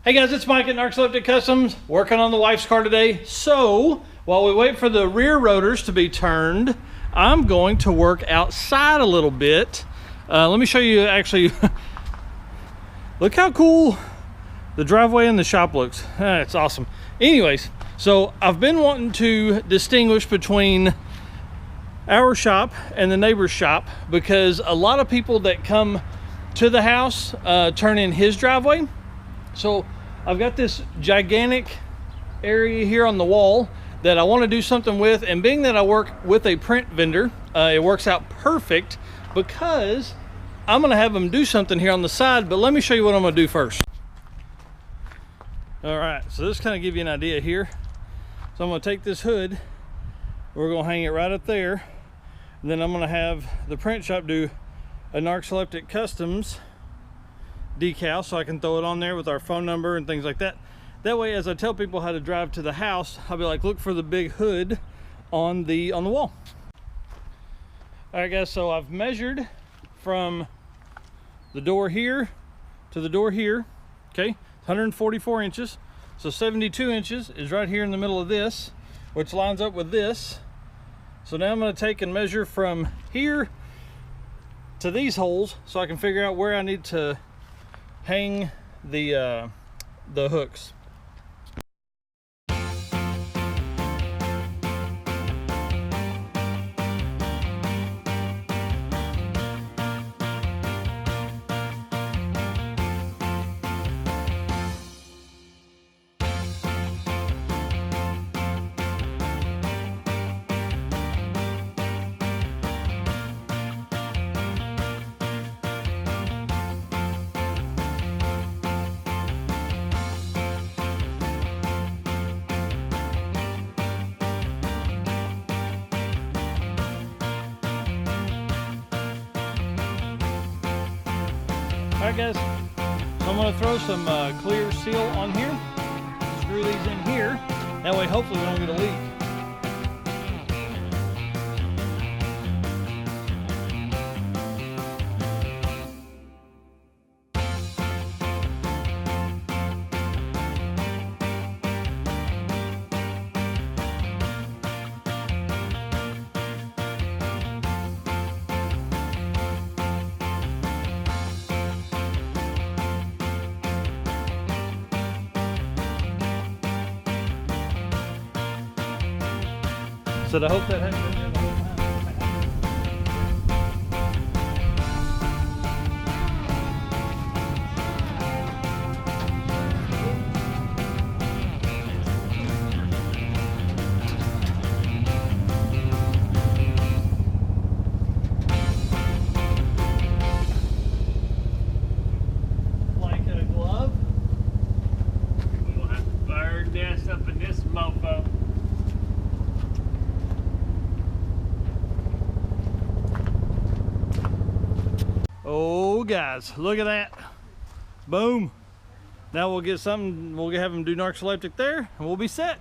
Hey guys, it's Mike at Narxoleptic Customs, working on the wife's car today. So, while we wait for the rear rotors to be turned, I'm going to work outside a little bit. Let me show you actually, look how cool the driveway and the shop looks. It's awesome. Anyways, so I've been wanting to distinguish between our shop and the neighbor's shop because a lot of people that come to the house turn in his driveway. So I've got this gigantic area here on the wall that I want to do something with, and being that I work with a print vendor, it works out perfect because I'm going to have them do something here on the side. But let me show you what I'm going to do first. All right, so this kind of give you an idea here. So I'm going to take this hood, we're going to hang it right up there, and then I'm going to have the print shop do a Narxoleptic Customs decal so I can throw it on there with our phone number and things like that. That way, as I tell people how to drive to the house, I'll be like, look for the big hood on the wall. All right guys, so I've measured from the door here to the door here, okay, 144 inches. So 72 inches is right here in the middle of this, which lines up with this. So now I'm going to take and measure from here to these holes so I can figure out where I need to hang the hooks. Alright guys, so I'm going to throw some clear seal on here, screw these in here, that way hopefully we don't get a leak. So I hope that hasn't been there the whole time. Like a glove. We'll have to burn this up in this mofo. Oh guys, look at that. Boom. Now we'll get something, we'll have them do Narxoleptic there and we'll be set.